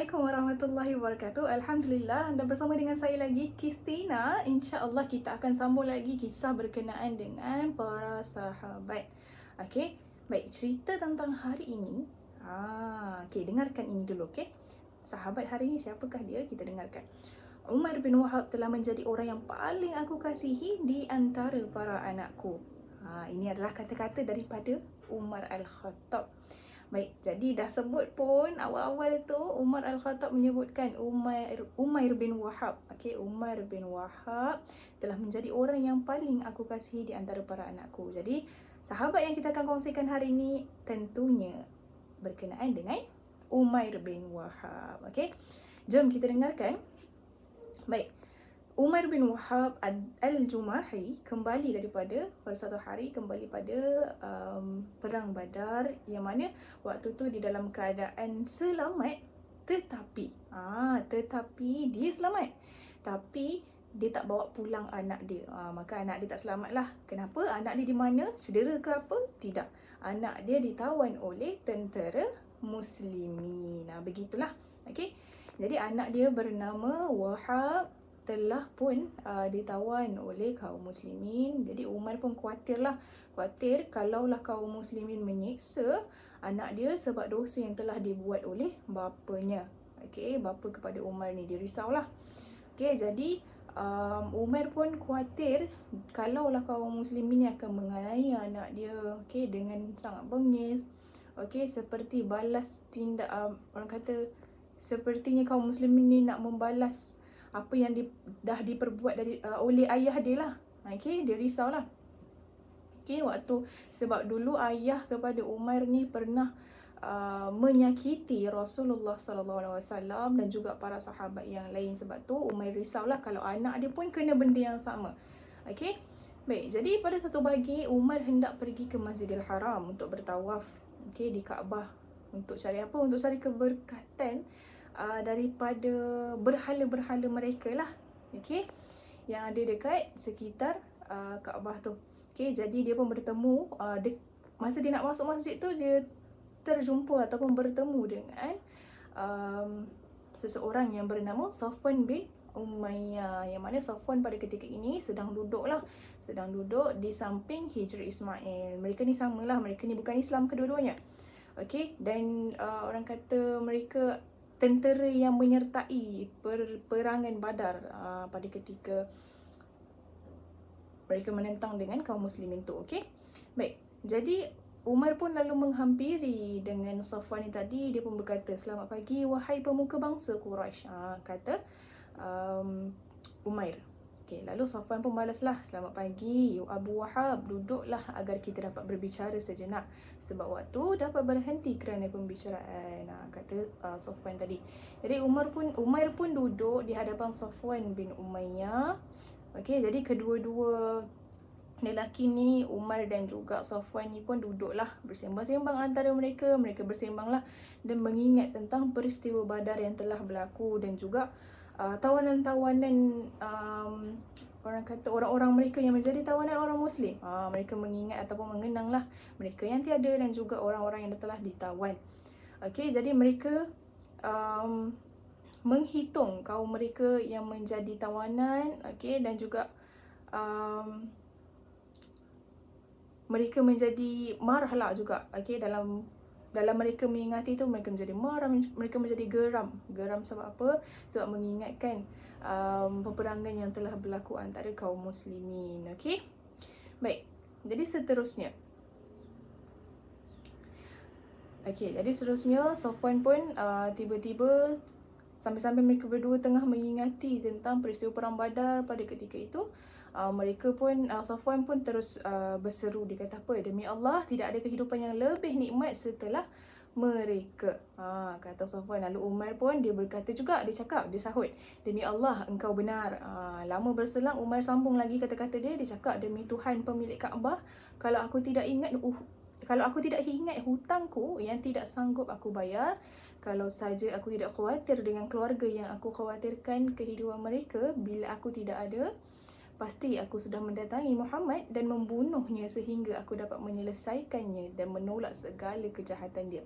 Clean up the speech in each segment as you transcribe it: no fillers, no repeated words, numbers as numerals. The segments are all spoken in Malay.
Assalamualaikum warahmatullahi wabarakatuh. Alhamdulillah, dan bersama dengan saya lagi Kristina. InsyaAllah kita akan sambung lagi kisah berkenaan dengan para sahabat. Okey, baik, cerita tentang hari ini. Okey, dengarkan ini dulu, okey. Sahabat hari ini siapakah dia? Kita dengarkan. Umar bin Wahab telah menjadi orang yang paling aku kasihi di antara para anakku. Ini adalah kata-kata daripada Umar Al-Khattab. Baik, jadi dah sebut pun awal-awal tu Umar Al-Khattab menyebutkan Umair bin Wahab. Okey, Umar bin Wahab telah menjadi orang yang paling aku kasihi di antara para anakku. Jadi, sahabat yang kita akan kongsikan hari ini tentunya berkenaan dengan Umair bin Wahab. Okey, jom kita dengarkan. Baik, Umar bin Wahab Al-Jumahi kembali pada satu hari kembali pada perang Badar, yang mana waktu tu di dalam keadaan selamat, tetapi dia selamat, tapi dia tak bawa pulang anak dia. Maka anak dia tak selamat lah. Kenapa? Anak dia di mana? Cedera ke apa? Tidak. Anak dia ditawan oleh tentera muslimin. Begitulah. Okey. Jadi anak dia bernama Wahab telah pun ditawan oleh kaum muslimin. Jadi Umar pun khawatir kalaulah kaum muslimin menyiksa anak dia sebab dosa yang telah dibuat oleh bapanya. Okey, bapa kepada Umar ni dia risaulah. Okey, jadi Umar pun khawatir kalaulah kaum muslimin ni akan menganiaya anak dia, okey, dengan sangat bengis. Okey, seperti balas tindak orang kata sepertinya kaum muslimin ni nak membalas apa yang dah diperbuat oleh ayah dia lah. Okey, dia risaulah. Okey, sebab dulu ayah kepada Umar ni pernah menyakiti Rasulullah SAW dan juga para sahabat yang lain. Sebab tu Umar risaulah kalau anak dia pun kena benda yang sama. Okey. Baik, jadi pada satu pagi Umar hendak pergi ke Masjidil Haram untuk bertawaf, okey, di Kaabah. Untuk cari apa? Untuk cari keberkatan daripada berhala-berhala mereka lah, okey, yang ada dekat sekitar Kaabah tu. Okey, jadi dia pun bertemu masa dia nak masuk masjid tu, dia terjumpa ataupun bertemu dengan seseorang yang bernama Safwan bin Umayyah, yang mana Safwan pada ketika ini sedang duduk di samping Hijri Ismail. Mereka ni samalah, mereka ni bukan Islam kedua-duanya. Okey, dan orang kata mereka tentera yang menyertai perangan Badar pada ketika mereka menentang dengan kaum muslimin tu. Okey, baik, jadi Umar pun lalu menghampiri dengan Safwan ni tadi. Dia pun berkata, "Selamat pagi wahai pemuka bangsa Quraisy," kata Umair. Okey, lalu Safwan pun balaslah, "Selamat pagi Abu Wahab, duduklah agar kita dapat berbicara sejenak sebab waktu dapat berhenti kerana pembicaraan," kata Safwan tadi. Jadi Umar pun duduk di hadapan Safwan bin Umayyah. Okey, jadi kedua-dua lelaki ni, Umar dan juga Safwan ni pun duduklah bersembang-sembang antara mereka. Mereka bersembanglah dan mengingat tentang peristiwa Badar yang telah berlaku dan juga tawanan-tawanan orang kata orang-orang mereka yang menjadi tawanan orang Muslim. Mereka mengingat ataupun mengenanglah mereka yang tiada dan juga orang-orang yang telah ditawan. Okey, jadi mereka menghitung kaum mereka yang menjadi tawanan, okey, dan juga mereka menjadi marahlah juga. Okey, dalam mereka mengingati itu, mereka menjadi marah, mereka menjadi geram sebab apa? Sebab mengingatkan peperangan yang telah berlaku antara kaum muslimin. Okey, baik, jadi seterusnya Safwan pun tiba-tiba sambil-sambil mereka berdua tengah mengingati tentang peristiwa perang Badar pada ketika itu, Safwan pun terus berseru. Dia kata apa? "Demi Allah, tidak ada kehidupan yang lebih nikmat setelah mereka," kata Safwan. Lalu Umar pun dia berkata juga, dia sahut, "Demi Allah, engkau benar." Lama berselang Umar sambung lagi kata-kata dia cakap, "Demi Tuhan pemilik Kaabah, kalau aku tidak ingat hutangku yang tidak sanggup aku bayar, kalau saja aku tidak khawatir dengan keluarga yang aku khawatirkan kehidupan mereka bila aku tidak ada, pasti aku sudah mendatangi Muhammad dan membunuhnya sehingga aku dapat menyelesaikannya dan menolak segala kejahatan dia."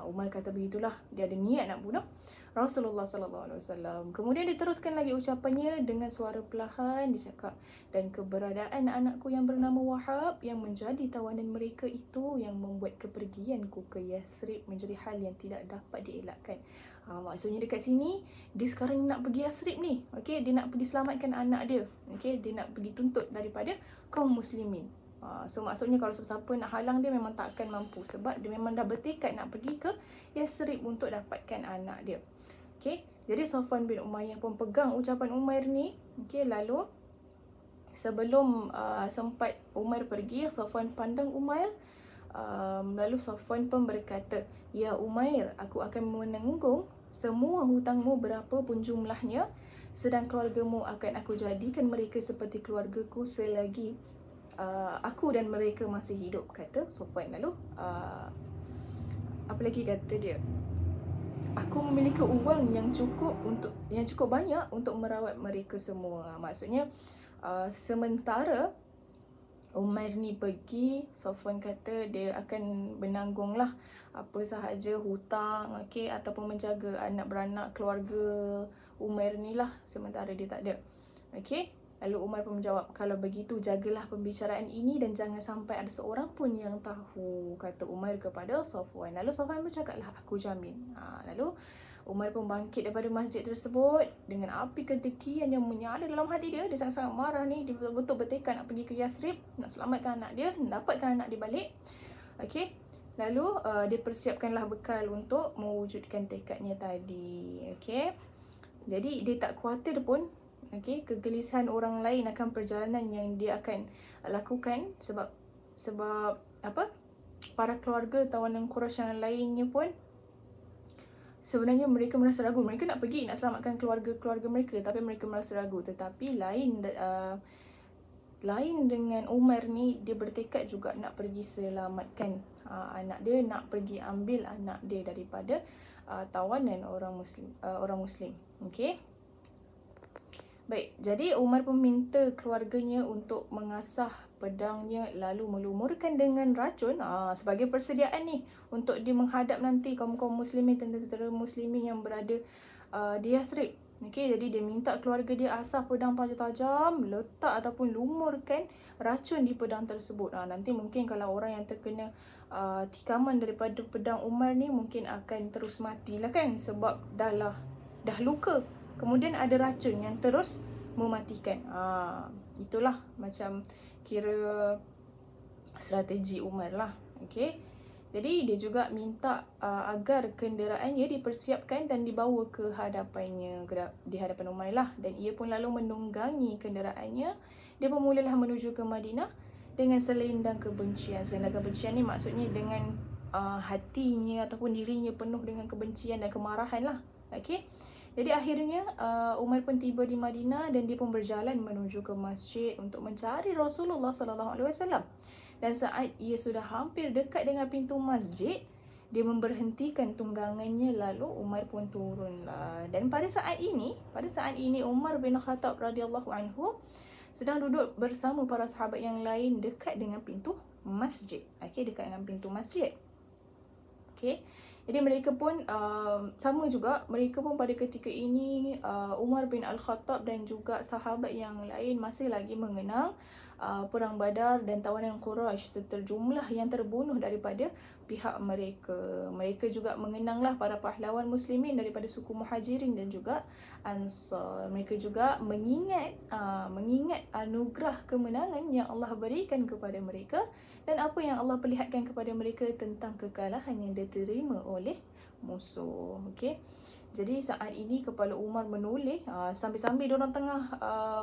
Umar kata begitulah, dia ada niat nak bunuh Rasulullah sallallahu alaihi wasallam. Kemudian diteruskan lagi ucapannya dengan suara perlahan, dia cakap, dan keberadaan anakku yang bernama Wahab yang menjadi tawanan mereka itu yang membuat kepergianku ke Yathrib menjadi hal yang tidak dapat dielakkan. Maksudnya dekat sini dia sekarang nak pergi Yathrib ni, okey, dia nak pergi selamatkan anak dia, okey, dia nak pergi tuntut daripada kaum muslimin. So maksudnya kalau siapa nak halang dia memang tak akan mampu, sebab dia memang dah bertekad nak pergi ke Yathrib untuk dapatkan anak dia. Okey, jadi Safwan bin Umayyah pun pegang ucapan Umair ni. Okey, lalu sebelum sempat Umair pergi, Safwan pandang Umair. Lalu Safwan pun berkata, "Ya Umair, aku akan menanggung semua hutangmu berapapun jumlahnya, sedang keluargamu akan aku jadikan mereka seperti keluargaku selagi aku dan mereka masih hidup," kata Safwan. Lalu apa lagi kata dia? "Aku memiliki uang yang cukup banyak untuk merawat mereka semua." Maksudnya sementara Umar ni pergi, Safwan kata dia akan menanggunglah apa sahaja hutang, okey, ataupun menjaga anak beranak keluarga Umar ni lah sementara dia tak ada. Okey. Lalu Umar pun menjawab, "Kalau begitu jagalah pembicaraan ini dan jangan sampai ada seorang pun yang tahu," kata Umar kepada Safwan. Lalu Safwan pun cakaplah, "Aku jamin." Lalu Umar pun bangkit daripada masjid tersebut dengan api kedekian yang menyala dalam hati dia. Dia sangat-sangat marah ni. Dia betul-betul bertekad nak pergi ke Yathrib, nak selamatkan anak dia, nak dapatkan anak dia balik. Okey. Lalu dia persiapkanlah bekal untuk mewujudkan tekadnya tadi. Okey. Jadi dia tak khawatir pun, okey, kegelisahan orang lain akan perjalanan yang dia akan lakukan, sebab apa? Para keluarga tawanan Quraisy yang lainnya pun sebenarnya mereka merasa ragu. Mereka nak pergi nak selamatkan keluarga-keluarga mereka, tapi mereka merasa ragu. Tetapi lain dengan Umar ni, dia bertekad juga nak pergi selamatkan anak dia, nak pergi ambil anak dia daripada tawanan orang muslim. Okey. Baik, jadi Umar pun minta keluarganya untuk mengasah pedangnya lalu melumurkan dengan racun sebagai persediaan ni untuk dia menghadap nanti kaum-kaum muslimin, tentera muslimin yang berada di Yathrib. Okey, jadi dia minta keluarga dia asah pedang tajam-tajam, letak ataupun lumurkan racun di pedang tersebut. Nanti mungkin kalau orang yang terkena tikaman daripada pedang Umar ni mungkin akan terus matilah kan, sebab dah luka. Kemudian ada racun yang terus mematikan. Itulah macam kira strategi Umar lah. Okey. Jadi dia juga minta agar kenderaannya dipersiapkan dan dibawa ke hadapannya, di hadapan Umar lah. Dan ia pun lalu menunggangi kenderaannya. Dia pun mulalah menuju ke Madinah dengan selendang kebencian. Selendang kebencian ni maksudnya dengan hatinya ataupun dirinya penuh dengan kebencian dan kemarahan lah. Okey. Jadi akhirnya Umar pun tiba di Madinah dan dia pun berjalan menuju ke masjid untuk mencari Rasulullah sallallahu alaihi wasallam. Dan saat ia sudah hampir dekat dengan pintu masjid, dia memberhentikan tunggangannya, lalu Umar pun turunlah. Dan pada saat ini Umar bin Khattab radhiyallahu anhu sedang duduk bersama para sahabat yang lain dekat dengan pintu masjid. Okey, dekat dengan pintu masjid. Okey. Jadi mereka pun sama juga, mereka pun pada ketika ini Umar bin Al-Khattab dan juga sahabat yang lain masih lagi mengenang perang Badar dan tawanan Quraisy serta jumlah yang terbunuh daripada pihak mereka. Mereka juga mengenanglah para pahlawan muslimin daripada suku Muhajirin dan juga Ansar. Mereka juga mengingat anugerah kemenangan yang Allah berikan kepada mereka dan apa yang Allah perlihatkan kepada mereka tentang kekalahan yang diterima oleh musuh. Okey. Jadi saat ini kepala Umar menoleh sambil-sambil diorang tengah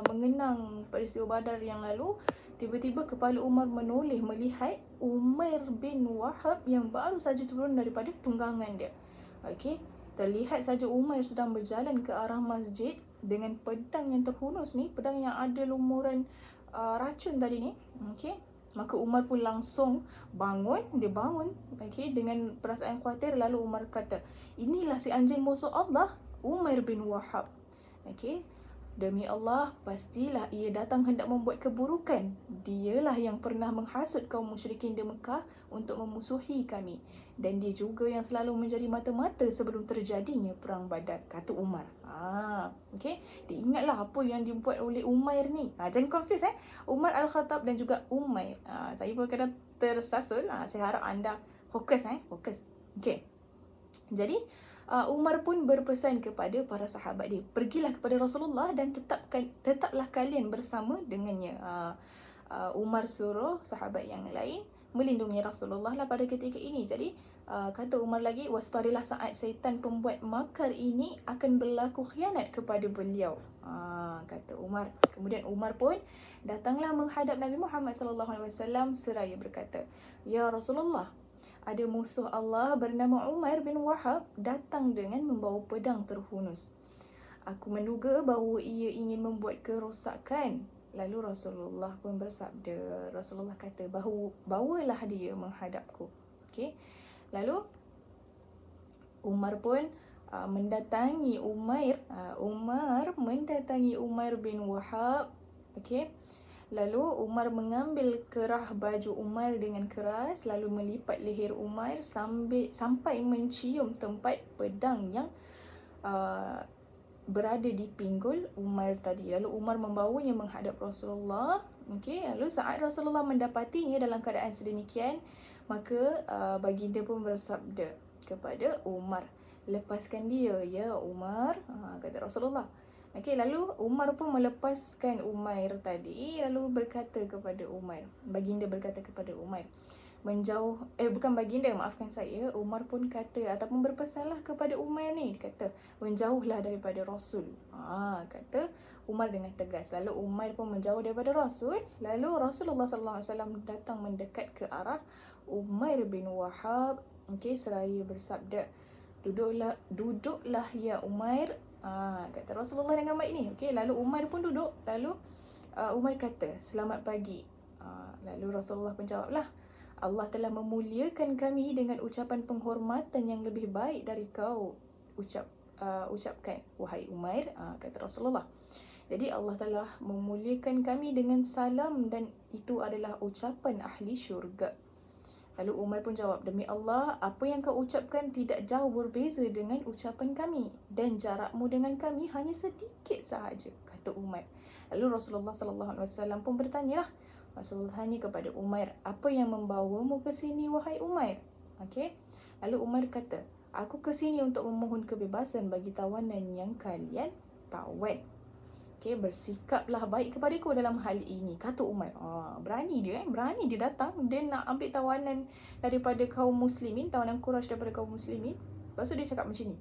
mengenang peristiwa Badar yang lalu, tiba-tiba kepala Umar menoleh melihat Umair bin Wahab yang baru saja turun daripada tunggangan dia. Okey, terlihat saja Umar sedang berjalan ke arah masjid dengan pedang yang terhunus ni, pedang yang ada lumuran racun tadi ni. Okey. Maka Umar pun langsung bangun, okey, dengan perasaan khawatir. Lalu Umar kata, "Inilah si anjing musuh Allah, Umair bin Wahab." Okey. Demi Allah, pastilah ia datang hendak membuat keburukan. Dialah yang pernah menghasut kaum musyrikin di Mekah untuk memusuhi kami. Dan dia juga yang selalu menjadi mata-mata sebelum terjadinya perang Badar, kata Umar. Okay. Diingatlah apa yang dibuat oleh Umair ni. Jangan confuse Umar Al-Khattab dan juga Umair. Saya pun kadang tersasul. Saya harap anda fokus. Fokus. Okay. Jadi, Umar pun berpesan kepada para sahabat dia, pergilah kepada Rasulullah dan tetaplah kalian bersama dengannya. Umar suruh sahabat yang lain melindungi Rasulullah lah pada ketika ini. Jadi, kata Umar lagi, waspadalah saat syaitan pembuat makar ini akan berlaku khianat kepada beliau. Kata Umar. Kemudian Umar pun datanglah menghadap Nabi Muhammad SAW seraya berkata, ya Rasulullah, ada musuh Allah bernama Umair bin Wahab datang dengan membawa pedang terhunus. Aku menduga bahawa ia ingin membuat kerosakan. Lalu Rasulullah pun bersabda, Rasulullah kata, bawalah dia menghadapku. Okay. Lalu Umar pun mendatangi Umair. Umar mendatangi Umair bin Wahab. Okay. Lalu Umar mengambil kerah baju Umar dengan keras, lalu melipat leher Umar sampai mencium tempat pedang yang berada di pinggul Umar tadi. Lalu Umar membawanya menghadap Rasulullah. Okay. Lalu saat Rasulullah mendapatinya dalam keadaan sedemikian, maka baginda pun bersabda kepada Umar, lepaskan dia ya Umar, kata Rasulullah. Okay, lalu Umar pun melepaskan Umair tadi, lalu berkata kepada Umar, baginda berkata kepada Umar, bukan baginda, maafkan saya, Umar pun kata ataupun berpesanlah kepada Umar ni, kata menjauhlah daripada Rasul. Kata Umar dengan tegas. Lalu Umar pun menjauh daripada Rasul. Lalu Rasulullah SAW datang mendekat ke arah Umair bin Wahab. Okay, seraya bersabda, duduklah ya Umair. Kata Rasulullah dengan baik ni. Okay, lalu Umar pun duduk. Lalu Umar kata, selamat pagi. Lalu Rasulullah pun jawablah, Allah telah memuliakan kami dengan ucapan penghormatan yang lebih baik dari kau ucapkan, wahai Umair, kata Rasulullah. Jadi Allah telah memuliakan kami dengan salam dan itu adalah ucapan ahli syurga. Lalu Umar pun jawab, demi Allah, apa yang kau ucapkan tidak jauh berbeza dengan ucapan kami dan jarakmu dengan kami hanya sedikit sahaja, kata Umar. Lalu Rasulullah SAW pun bertanyalah. Rasulullah tanya kepada Umar, apa yang membawamu ke sini wahai Umar? Okay. Lalu Umar kata, aku ke sini untuk memohon kebebasan bagi tawanan yang kalian tawan. Okay, bersikaplah baik kepadaku dalam hal ini, kata Umar. Berani dia datang, dia nak ambil tawanan daripada kaum muslimin, tawanan Quraisy daripada kaum muslimin. Lepas tu dia cakap macam ni.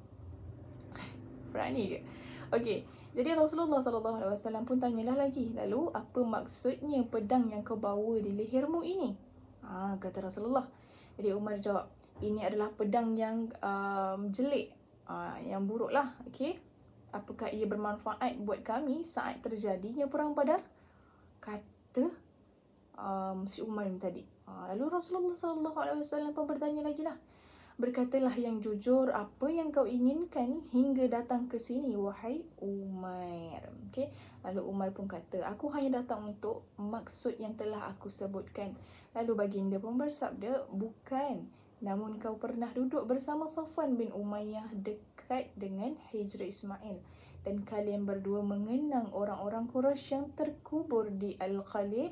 Berani dia. Okey, jadi Rasulullah SAW pun tanyalah lagi, lalu apa maksudnya pedang yang kau bawa di lehermu ini? Kata Rasulullah. Jadi Umar jawab, ini adalah pedang yang jelek, yang buruk lah. Okey. Apakah ia bermanfaat buat kami saat terjadinya perang Badar? Kata si Umar tadi. Lalu Rasulullah SAW pun bertanya lagi lah. Berkatalah yang jujur apa yang kau inginkan hingga datang ke sini wahai Umar. Okay? Lalu Umar pun kata, aku hanya datang untuk maksud yang telah aku sebutkan. Lalu baginda pun bersabda, bukan. Namun kau pernah duduk bersama Safwan bin Umayyah dekat dengan Hijr Ismail. Dan kalian berdua mengenang orang-orang Quraisy yang terkubur di Al-Qalib.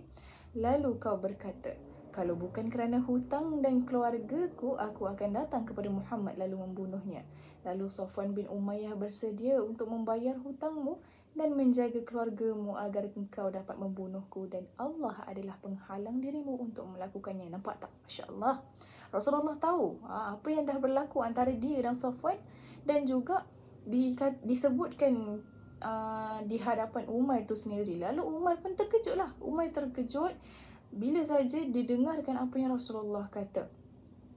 Lalu kau berkata, kalau bukan kerana hutang dan keluargaku, aku akan datang kepada Muhammad lalu membunuhnya. Lalu Safwan bin Umayyah bersedia untuk membayar hutangmu dan menjaga keluargamu agar engkau dapat membunuhku. Dan Allah adalah penghalang dirimu untuk melakukannya. Nampak tak? Masya Allah. Rasulullah tahu apa yang dah berlaku antara dia dan Safwan, dan juga disebutkan di hadapan Umar itu sendiri. Lalu Umar pun terkejut lah. Umar terkejut bila saja didengarkan apa yang Rasulullah kata.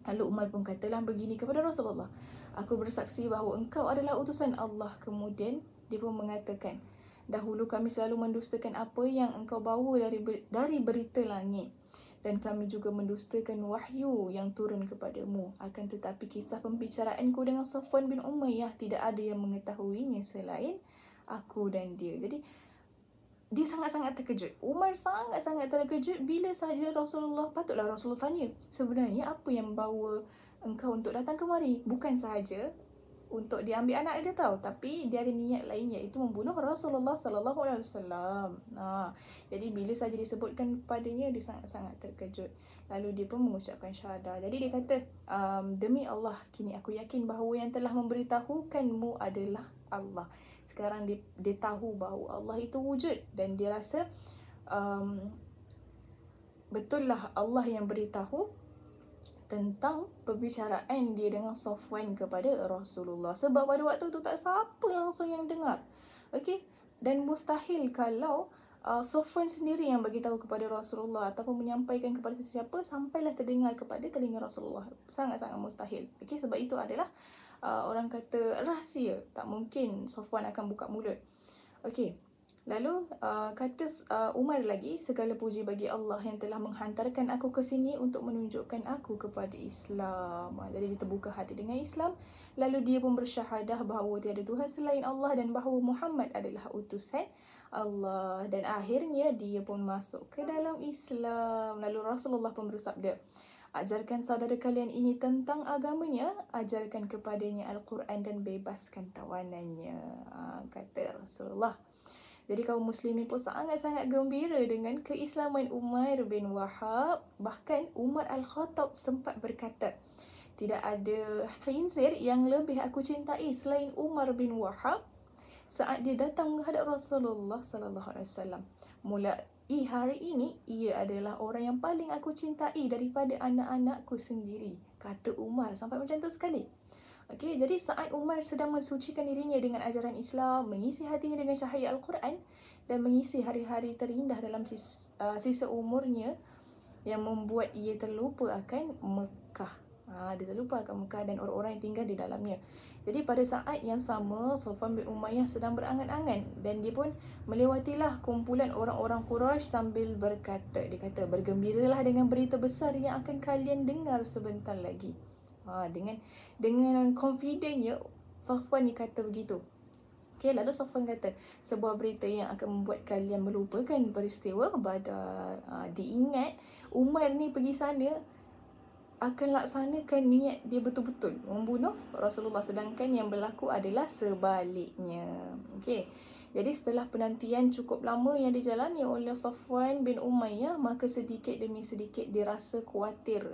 Lalu Umar pun katalah begini kepada Rasulullah, aku bersaksi bahawa engkau adalah utusan Allah. Kemudian dia pun mengatakan, dahulu kami selalu mendustakan apa yang engkau bawa dari berita langit, dan kami juga mendustakan wahyu yang turun kepadamu. Akan tetapi kisah pembicaraanku dengan Safwan bin Umayyah tidak ada yang mengetahuinya selain aku dan dia. Jadi dia sangat-sangat terkejut. Umar sangat-sangat terkejut bila sahaja Rasulullah, patutlah Rasulullah tanya, sebenarnya apa yang bawa engkau untuk datang kemari? Bukan sahaja untuk dia ambil anak dia tahu, tapi dia ada niat lain, iaitu membunuh Rasulullah sallallahu alaihi wasallam. Jadi bila saja disebutkan padanya, dia sangat-sangat terkejut. Lalu dia pun mengucapkan syahadah. Jadi dia kata, demi Allah, kini aku yakin bahawa yang telah memberitahukanmu adalah Allah. Sekarang dia tahu bahawa Allah itu wujud, dan dia rasa betul lah Allah yang beritahu tentang perbicaraan dia dengan Safwan kepada Rasulullah. Sebab pada waktu tu tak siapa langsung yang dengar. Okey, dan mustahil kalau Safwan sendiri yang bagi tahu kepada Rasulullah ataupun menyampaikan kepada sesiapa sampailah terdengar kepada telinga Rasulullah. Sangat-sangat mustahil. Okey, sebab itu adalah orang kata rahsia. Tak mungkin Safwan akan buka mulut. Okey. Lalu kata Umar lagi, segala puji bagi Allah yang telah menghantarkan aku ke sini untuk menunjukkan aku kepada Islam. Jadi dia terbuka hati dengan Islam. Lalu dia pun bersyahadah bahawa tiada Tuhan selain Allah dan bahawa Muhammad adalah utusan Allah. Dan akhirnya dia pun masuk ke dalam Islam. Lalu Rasulullah pun bersabda, ajarkan saudara kalian ini tentang agamanya, ajarkan kepadanya Al-Quran dan bebaskan tawanannya, kata Rasulullah. Jadi kaum muslimin pun sangat-sangat gembira dengan keislaman Umar bin Wahab. Bahkan Umar Al-Khattab sempat berkata, tidak ada khinzir yang lebih aku cintai selain Umar bin Wahab saat dia datang menghadap Rasulullah sallallahu alaihi wasallam. Mulai hari ini ia adalah orang yang paling aku cintai daripada anak-anakku sendiri, kata Umar. Sampai macam tu sekali. Okey, jadi saat Umar sedang mensucikan dirinya dengan ajaran Islam, mengisi hatinya dengan cahaya Al-Quran dan mengisi hari-hari terindah dalam sisa umurnya yang membuat ia terlupa akan Mekah. Dia terlupa akan Mekah dan orang-orang yang tinggal di dalamnya. Jadi pada saat yang sama, Safwan bin Umayyah sedang berangan-angan dan dia pun melewatilah kumpulan orang-orang Quraisy sambil berkata, dia kata, bergembiralah dengan berita besar yang akan kalian dengar sebentar lagi. Dengan confidentnya Safwan ni kata begitu. Okay, lalu Safwan kata, sebuah berita yang akan membuat kalian melupakan peristiwa Badar. Diingat Umar ni pergi sana akan laksanakan niat dia betul-betul membunuh Rasulullah, sedangkan yang berlaku adalah sebaliknya. Okay. Jadi setelah penantian cukup lama yang dijalani oleh Safwan bin Umayyah, maka sedikit demi sedikit dia rasa khawatir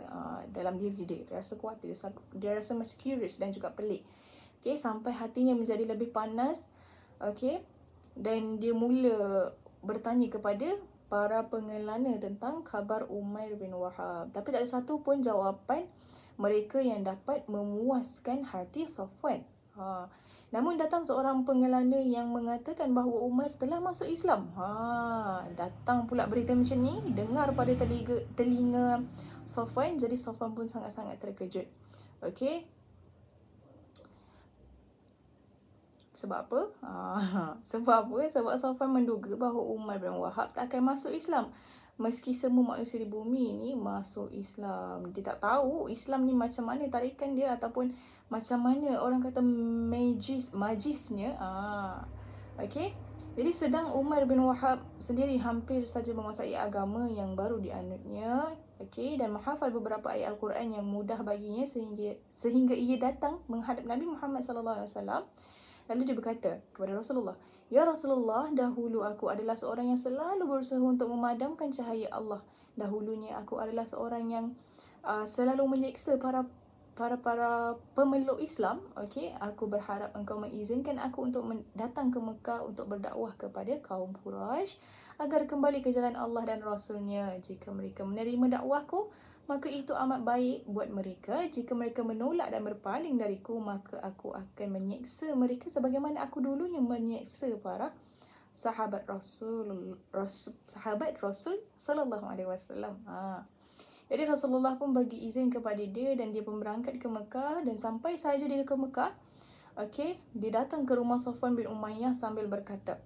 dalam diri dia. Dia rasa khawatir, dia rasa macam curious dan juga pelik. Okay, sampai hatinya menjadi lebih panas. Okay, dan dia mula bertanya kepada para pengelana tentang khabar Umar bin Wahab. Tapi tak ada satu pun jawapan mereka yang dapat memuaskan hati Safwan. Namun datang seorang pengelana yang mengatakan bahawa Umar telah masuk Islam. Datang pula berita macam ni, dengar pada telinga Safwan. Jadi Safwan pun sangat-sangat terkejut. Okey. Sebab apa? Sebab apa? Sebab Safwan menduga bahawa Umar bin Wahab tak akan masuk Islam. Meski semua manusia di bumi ni masuk Islam. Dia tak tahu Islam ni macam mana tarikan dia ataupun macam mana orang kata majisnya. Okay. Jadi sedang Umar bin Wahab sendiri hampir saja menguasai agama yang baru dianutnya. Okay, dan menghafal beberapa ayat Al-Quran yang mudah baginya sehingga ia datang menghadap Nabi Muhammad sallallahu alaihi wasallam. Lalu dia berkata kepada Rasulullah, ya Rasulullah, dahulu aku adalah seorang yang selalu berusaha untuk memadamkan cahaya Allah. Dahulunya aku adalah seorang yang selalu menyeksa para pemeluk Islam. Okey, aku berharap engkau mengizinkan aku untuk datang ke Mekah untuk berdakwah kepada kaum Quraisy agar kembali ke jalan Allah dan Rasulnya. Jika mereka menerima dakwahku, maka itu amat baik buat mereka. Jika mereka menolak dan berpaling dariku, maka aku akan menyeksa mereka sebagaimana aku dulunya menyeksa para sahabat Rasul sallallahu alaihi wasallam. Jadi Rasulullah pun bagi izin kepada dia dan dia pun berangkat ke Mekah. Dan sampai sahaja dia ke Mekah, okey, dia datang ke rumah Safwan bin Umayyah sambil berkata,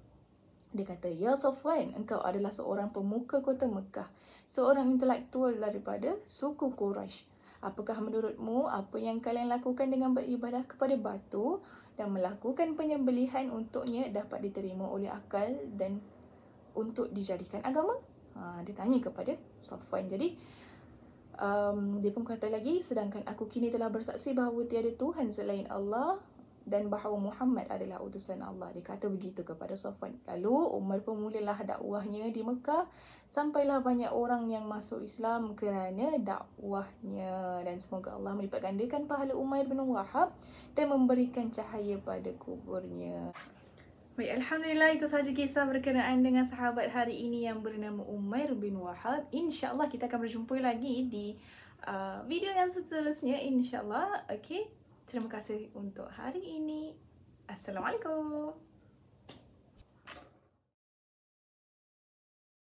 dia kata, ya Safwan, engkau adalah seorang pemuka kota Mekah, seorang intelektual daripada suku Quraisy. Apakah menurutmu apa yang kalian lakukan dengan beribadah kepada batu dan melakukan penyembelihan untuknya dapat diterima oleh akal dan untuk dijadikan agama? Dia tanya kepada Safwan. Jadi dia pun kata lagi, sedangkan aku kini telah bersaksi bahawa tiada Tuhan selain Allah dan bahawa Muhammad adalah utusan Allah. Dia kata begitu kepada Safwan. Lalu Umar pun mulalah dakwahnya di Mekah. Sampailah banyak orang yang masuk Islam kerana dakwahnya. Dan semoga Allah melipat gandakan pahala Umair bin Wahab dan memberikan cahaya pada kuburnya. Baik, Alhamdulillah itu sahaja kisah berkenaan dengan sahabat hari ini yang bernama Umair bin Wahab. InsyaAllah kita akan berjumpa lagi di video yang seterusnya, insyaAllah. Okay, terima kasih untuk hari ini. Assalamualaikum.